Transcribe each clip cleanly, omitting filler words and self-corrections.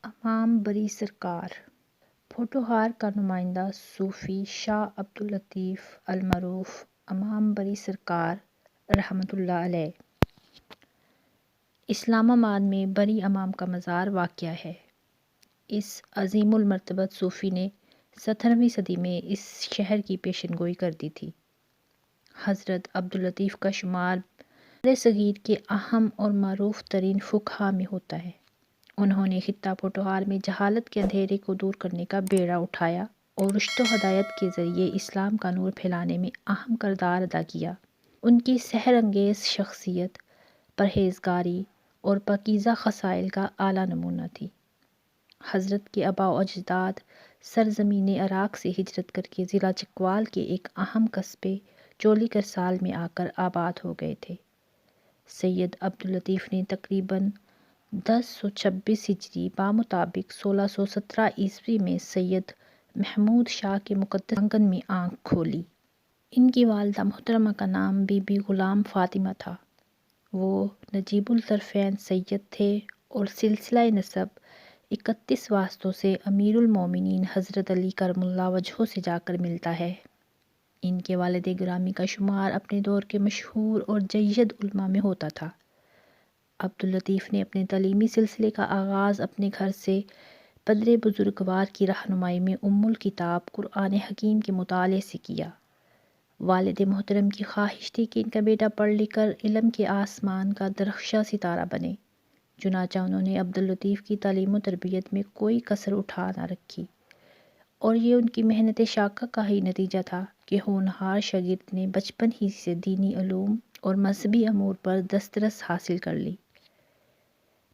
امام بری سرکار پھوٹوہار کا نمائندہ صوفی شاہ عبداللطیف المعروف امام بری سرکار رحمۃ اللہ علیہ۔ اسلام آباد میں بری امام کا مزار واقع ہے۔ اس عظیم المرتبت صوفی نے 17ویں صدی میں اس شہر کی پیشن گوئی کر دی تھی۔ حضرت عبداللطیف کا شمار بر صغیر کے اہم اور معروف ترین فقہا میں ہوتا ہے۔ انہوں نے خطہ پوٹوہار میں جہالت کے اندھیرے کو دور کرنے کا بیڑا اٹھایا اور رشد و ہدایت کے ذریعے اسلام کا نور پھیلانے میں اہم کردار ادا کیا۔ ان کی سحر انگیز شخصیت پرہیزگاری اور پاکیزہ خصائل کا اعلیٰ نمونہ تھی۔ حضرت کے آباء و اجداد سرزمین عراق سے ہجرت کر کے ضلع چکوال کے ایک اہم قصبے چولی کرسال میں آ کر آباد ہو گئے تھے۔ سید عبداللطیف نے تقریباً 1026 ہجری بمطابق 1617 عیسوی میں سید محمود شاہ کے مقدس آنگن میں آنکھ کھولی۔ ان کی والدہ محترمہ کا نام بی بی غلام فاطمہ تھا۔ وہ نجیب الطرفین سید تھے اور سلسلہ نسب 31 واسطوں سے امیر المومنین حضرت علی کرم اللہ وجہہ سے جا کر ملتا ہے۔ ان کے والد گرامی کا شمار اپنے دور کے مشہور اور جید علماء میں ہوتا تھا۔ عبداللطیف نے اپنے تعلیمی سلسلے کا آغاز اپنے گھر سے پدر بزرگوار کی رہنمائی میں ام الکتاب قرآن حکیم کے مطالعے سے کیا۔ والد محترم کی خواہش تھی کہ ان کا بیٹا پڑھ لکھ کر علم کے آسمان کا درخشاں ستارہ بنے، چنانچہ انہوں نے عبداللطیف کی تعلیم و تربیت میں کوئی کسر اٹھا نہ رکھی، اور یہ ان کی محنت شاقہ کا ہی نتیجہ تھا کہ ہونہار شاگرد نے بچپن ہی سے دینی علوم اور مذہبی امور پر دسترس حاصل کر لی۔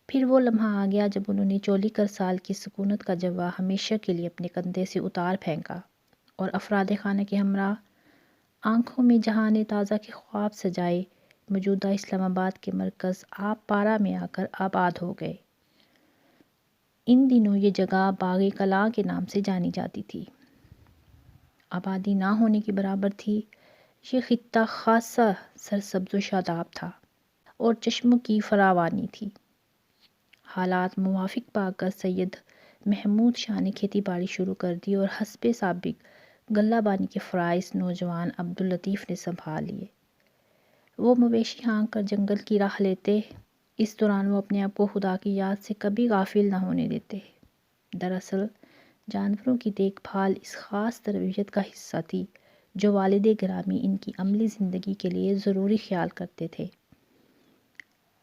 پھر وہ لمحہ آ گیا جب انہوں نے چولی کرسال کی سکونت کا جوا ہمیشہ کے لیے اپنے کندھے سے اتار پھینکا اور افراد خانہ کے ہمراہ آنکھوں میں جہان تازہ کے خواب سجائے موجودہ اسلام آباد کے مرکز آپ پارہ میں آ کر آباد ہو گئے۔ ان دنوں یہ جگہ باغ کلاں کے نام سے جانی جاتی تھی۔ آبادی نہ ہونے کے برابر تھی۔ یہ خطہ خاصہ سرسبز و شاداب تھا اور چشموں کی فراوانی تھی۔ حالات موافق پا کر سید محمود شاہ نے کھیتی باڑی شروع کر دی اور حسب سابق غلہ بانی کے فرائض نوجوان عبداللطیف نے سنبھال لیے۔ وہ مویشی ہانک کر جنگل کی راہ لیتے، اس دوران وہ اپنے آپ کو خدا کی یاد سے کبھی غافل نہ ہونے دیتے۔ دراصل جانوروں کی دیکھ بھال اس خاص تربیت کا حصہ تھی جو والد گرامی ان کی عملی زندگی کے لیے ضروری خیال کرتے تھے۔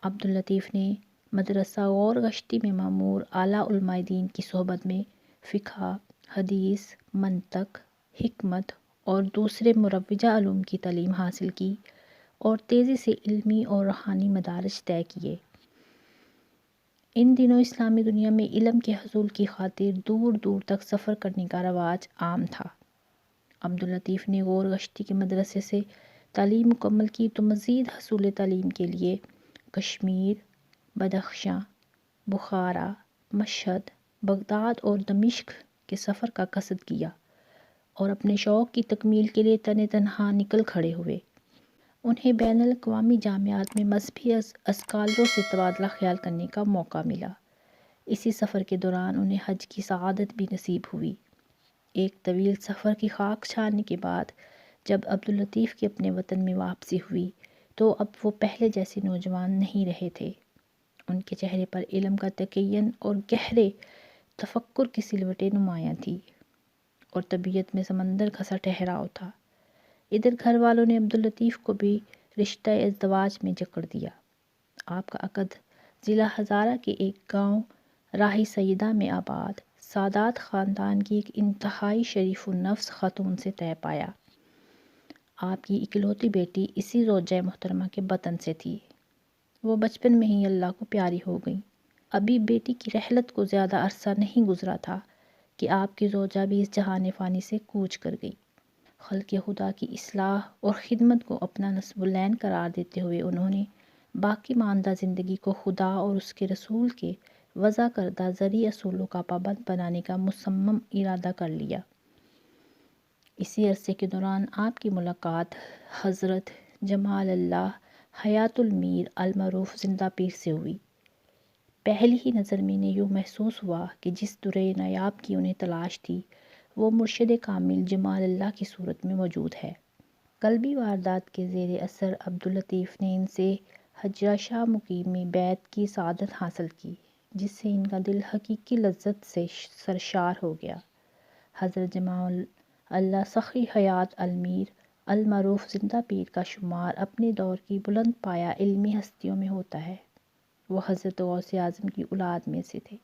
عبداللطیف نے مدرسہ غور گشتی میں معمور اعلیٰ علماء دین کی صحبت میں فقہ، حدیث، منطق، حکمت اور دوسرے مروجہ علوم کی تعلیم حاصل کی اور تیزی سے علمی اور روحانی مدارج طے کیے۔ ان دنوں اسلامی دنیا میں علم کے حصول کی خاطر دور دور تک سفر کرنے کا رواج عام تھا۔ عبداللطیف نے غور گشتی کے مدرسے سے تعلیم مکمل کی تو مزید حصول تعلیم کے لیے کشمیر، بدخشاں، بخارا، مشہد، بغداد اور دمشق کے سفر کا قصد کیا اور اپنے شوق کی تکمیل کے لیے تنہا نکل کھڑے ہوئے۔ انہیں بین الاقوامی جامعات میں مذہبی اسکالروں سے تبادلہ خیال کرنے کا موقع ملا۔ اسی سفر کے دوران انہیں حج کی سعادت بھی نصیب ہوئی۔ ایک طویل سفر کی خاک چھاننے کے بعد جب عبداللطیف کی اپنے وطن میں واپسی ہوئی تو اب وہ پہلے جیسے نوجوان نہیں رہے تھے۔ ان کے چہرے پر علم کا تقین اور گہرے تفکر کی سلوٹیں نمایاں تھیں اور طبیعت میں سمندر کا سا ٹھہراؤ تھا۔ ادھر گھر والوں نے عبداللطیف کو بھی رشتہ ازدواج میں جکڑ دیا۔ آپ کا عقد ضلع ہزارہ کے ایک گاؤں راہی سیدہ میں آباد سادات خاندان کی ایک انتہائی شریف النفس خاتون سے طے پایا۔ آپ کی اکلوتی بیٹی اسی زوجہ محترمہ کے بطن سے تھی۔ وہ بچپن میں ہی اللہ کو پیاری ہو گئیں۔ ابھی بیٹی کی رحلت کو زیادہ عرصہ نہیں گزرا تھا کہ آپ کی زوجہ بھی اس جہان فانی سے کوچ کر گئی۔ خلق خدا کی اصلاح اور خدمت کو اپنا نصب العین قرار دیتے ہوئے انہوں نے باقی ماندہ زندگی کو خدا اور اس کے رسول کے وضع کردہ زرعی اصولوں کا پابند بنانے کا مصمم ارادہ کر لیا۔ اسی عرصے کے دوران آپ کی ملاقات حضرت جمال اللہ حیات المیر المعروف زندہ پیر سے ہوئی۔ پہلی ہی نظر میں انہیں یوں محسوس ہوا کہ جس درِ نایاب کی انہیں تلاش تھی وہ مرشد کامل جمال اللہ کی صورت میں موجود ہے۔ قلبی واردات کے زیر اثر عبداللطیف نے ان سے حجرہ شاہ مقیم میں بیعت کی سعادت حاصل کی، جس سے ان کا دل حقیقی لذت سے سرشار ہو گیا۔ حضرت جمال اللہ سخی حیات المیر المعروف زندہ پیر کا شمار اپنے دور کی بلند پایہ علمی ہستیوں میں ہوتا ہے۔ وہ حضرت غوث اعظم کی اولاد میں سے تھے۔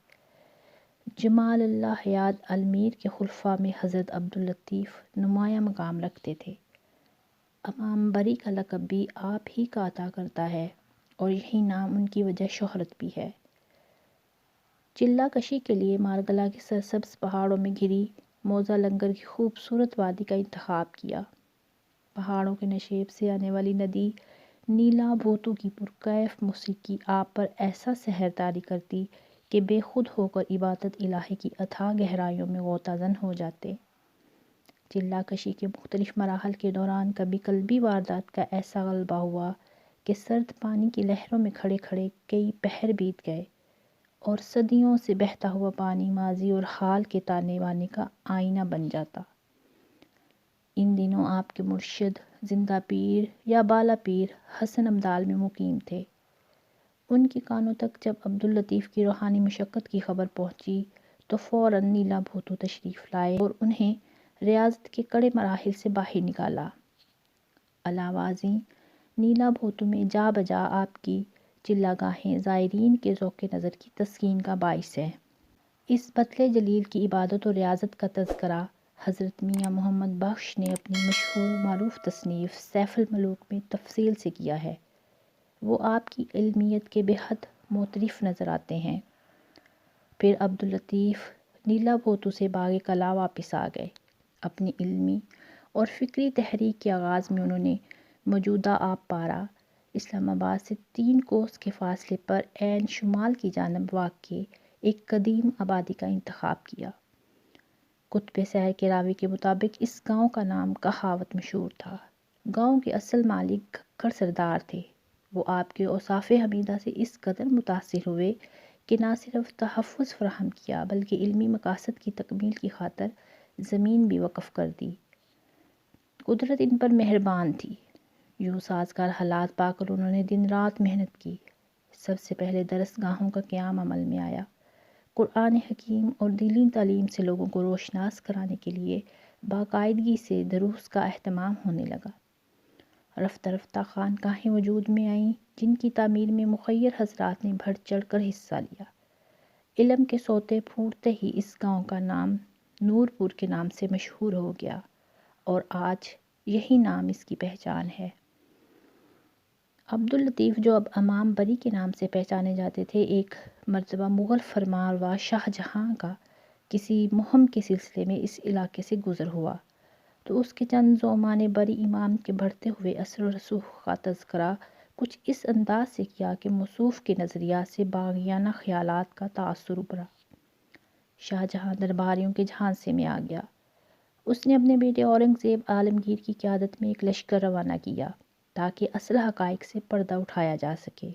جمال اللہ حیات المیر کے خلفاء میں حضرت عبداللطیف نمایاں مقام رکھتے تھے۔ امام بری کا لقب بھی آپ ہی کا عطا کرتا ہے اور یہی نام ان کی وجہ شہرت بھی ہے۔ چلہ کشی کے لیے مارگلہ کے سرسبز پہاڑوں میں گھری موزہ لنگر کی خوبصورت وادی کا انتخاب کیا۔ پہاڑوں کے نشیب سے آنے والی ندی نیلا بھوتو کی پرکیف موسیقی آپ پر ایسا سحرطاری کرتی کہ بے خود ہو کر عبادت الہی کی اتھاہ گہرائیوں میں غوطہ زن ہو جاتے۔ چلہ کشی کے مختلف مراحل کے دوران کبھی قلبی واردات کا ایسا غلبہ ہوا کہ سرد پانی کی لہروں میں کھڑے کھڑے کئی پہر بیت گئے اور صدیوں سے بہتا ہوا پانی ماضی اور حال کے تانے بانے کا آئینہ بن جاتا۔ ان دنوں آپ کے مرشد زندہ پیر یا بالا پیر حسن ابدال میں مقیم تھے۔ ان کے کانوں تک جب عبداللطیف کی روحانی مشقت کی خبر پہنچی تو فوراً نیلا بھوتو تشریف لائے اور انہیں ریاضت کے کڑے مراحل سے باہر نکالا۔ علاوہ ازیں نیلا بھوتو میں جا بجا آپ کی چلہ گاہیں زائرین کے ذوق نظر کی تسکین کا باعث ہیں۔ اس بطلِ جلیل کی عبادت و ریاضت کا تذکرہ حضرت میاں محمد بخش نے اپنی مشہور و معروف تصنیف سیف الملوک میں تفصیل سے کیا ہے۔ وہ آپ کی علمیت کے بے حد معترف نظر آتے ہیں۔ پھر عبداللطیف نیلا بھوتو سے باغ کلا واپس آ گئے۔ اپنی علمی اور فکری تحریک کے آغاز میں انہوں نے موجودہ آب پارہ اسلام آباد سے 3 کوس کے فاصلے پر عین شمال کی جانب واقع ایک قدیم آبادی کا انتخاب کیا۔ کتب سیر کے راوی کے مطابق اس گاؤں کا نام کہاوت مشہور تھا۔ گاؤں کے اصل مالک گھگر سردار تھے۔ وہ آپ کے اوصاف حمیدہ سے اس قدر متاثر ہوئے کہ نہ صرف تحفظ فراہم کیا بلکہ علمی مقاصد کی تکمیل کی خاطر زمین بھی وقف کر دی۔ قدرت ان پر مہربان تھی۔ یوں سازگار حالات پا کر انہوں نے دن رات محنت کی۔ سب سے پہلے درس گاہوں کا قیام عمل میں آیا۔ قرآن حکیم اور دینی تعلیم سے لوگوں کو روشناس کرانے کے لیے باقاعدگی سے دروس کا اہتمام ہونے لگا۔ رفتہ رفتہ خانقاہیں وجود میں آئیں جن کی تعمیر میں مخیر حضرات نے بڑھ چڑھ کر حصہ لیا۔ علم کے سوتے پھوٹتے ہی اس گاؤں کا نام نور پور کے نام سے مشہور ہو گیا اور آج یہی نام اس کی پہچان ہے۔ عبداللطیف جو اب امام بری کے نام سے پہچانے جاتے تھے، ایک مرتبہ مغل فرمانروا شاہ جہاں کا کسی مہم کے سلسلے میں اس علاقے سے گزر ہوا تو اس کے چند زعماء نے بری امام کے بڑھتے ہوئے اثر و رسوخ کا تذکرہ کچھ اس انداز سے کیا کہ موصوف کے نظریات سے باغیانہ خیالات کا تاثر ابھرا۔ شاہ جہاں درباریوں کے جھانسے میں آ گیا۔ اس نے اپنے بیٹے اورنگزیب عالمگیر کی قیادت میں ایک لشکر روانہ کیا تاکہ اصل حقائق سے پردہ اٹھایا جا سکے۔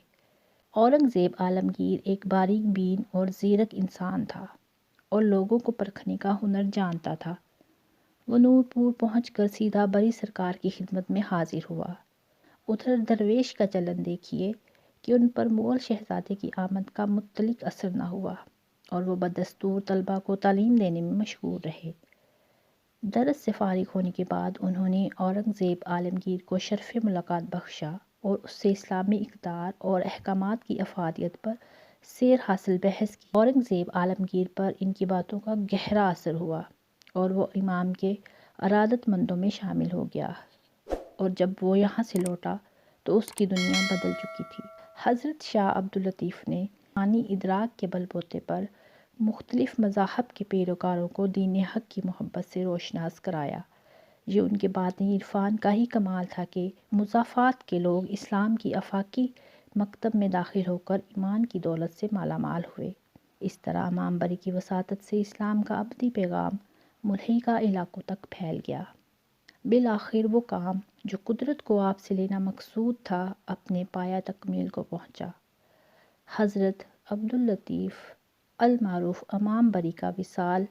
اورنگزیب عالمگیر ایک باریک بین اور زیرک انسان تھا اور لوگوں کو پرکھنے کا ہنر جانتا تھا۔ وہ نور پور پہنچ کر سیدھا بری سرکار کی خدمت میں حاضر ہوا۔ ادھر درویش کا چلن دیکھیے کہ ان پر مغل شہزادے کی آمد کا مطلق اثر نہ ہوا اور وہ بدستور طلبہ کو تعلیم دینے میں مشغول رہے۔ درس سے فارغ ہونے کے بعد انہوں نے اورنگزیب عالمگیر کو شرف ملاقات بخشا اور اس سے اسلامی اقدار اور احکامات کی افادیت پر سیر حاصل بحث کی۔ اورنگزیب عالمگیر پر ان کی باتوں کا گہرا اثر ہوا اور وہ امام کے ارادت مندوں میں شامل ہو گیا اور جب وہ یہاں سے لوٹا تو اس کی دنیا بدل چکی تھی۔ حضرت شاہ عبداللطیف نے روحانی ادراک کے بل بوتے پر مختلف مذاہب کے پیروکاروں کو دین حق کی محبت سے روشناس کرایا۔ یہ ان کے باطنی عرفان کا ہی کمال تھا کہ مضافات کے لوگ اسلام کی آفاقی مکتب میں داخل ہو کر ایمان کی دولت سے مالا مال ہوئے۔ اس طرح امام بری کی وساطت سے اسلام کا ابدی پیغام ملحقہ علاقوں تک پھیل گیا۔ بالآخر وہ کام جو قدرت کو آپ سے لینا مقصود تھا اپنے پایہ تکمیل کو پہنچا۔ حضرت عبداللطیف المعروف امام بری کا وصال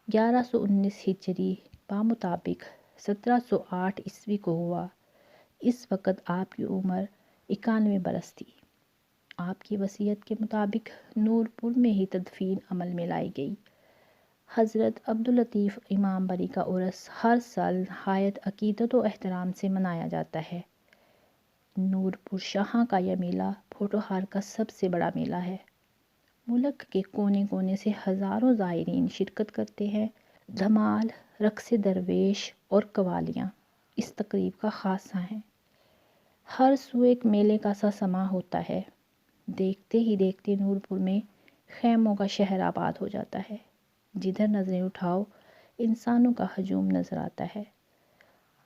1119 ہجری بمطابق 1708 عیسوی کو ہوا۔ اس وقت آپ کی عمر 91 برس تھی۔ آپ کی وصیت کے مطابق نور پور میں ہی تدفین عمل میں لائی گئی۔ حضرت عبداللطیف امام بری کا عرس ہر سال نہایت عقیدت و احترام سے منایا جاتا ہے۔ نور پور شاہاں کا یہ میلہ پوٹھوہار کا سب سے بڑا میلہ ہے۔ ملک کے کونے کونے سے ہزاروں زائرین شرکت کرتے ہیں۔ دھمال، رقص درویش اور قوالیاں اس تقریب کا خاصہ ہیں۔ ہر سو ایک میلے کا سا سما ہوتا ہے۔ دیکھتے ہی دیکھتے نور پور میں خیموں کا شہر آباد ہو جاتا ہے۔ جدھر نظریں اٹھاؤ انسانوں کا ہجوم نظر آتا ہے۔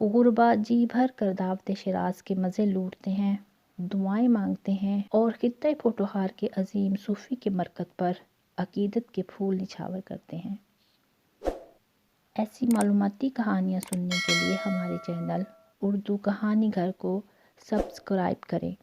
غربا جی بھر کر دعوت شراز کے مزے لوٹتے ہیں، دعائیں مانگتے ہیں اور خطۂ پوٹھوہار کے عظیم صوفی کے مرکز پر عقیدت کے پھول نچھاور کرتے ہیں۔ ایسی معلوماتی کہانیاں سننے کے لیے ہمارے چینل اردو کہانی گھر کو سبسکرائب کریں۔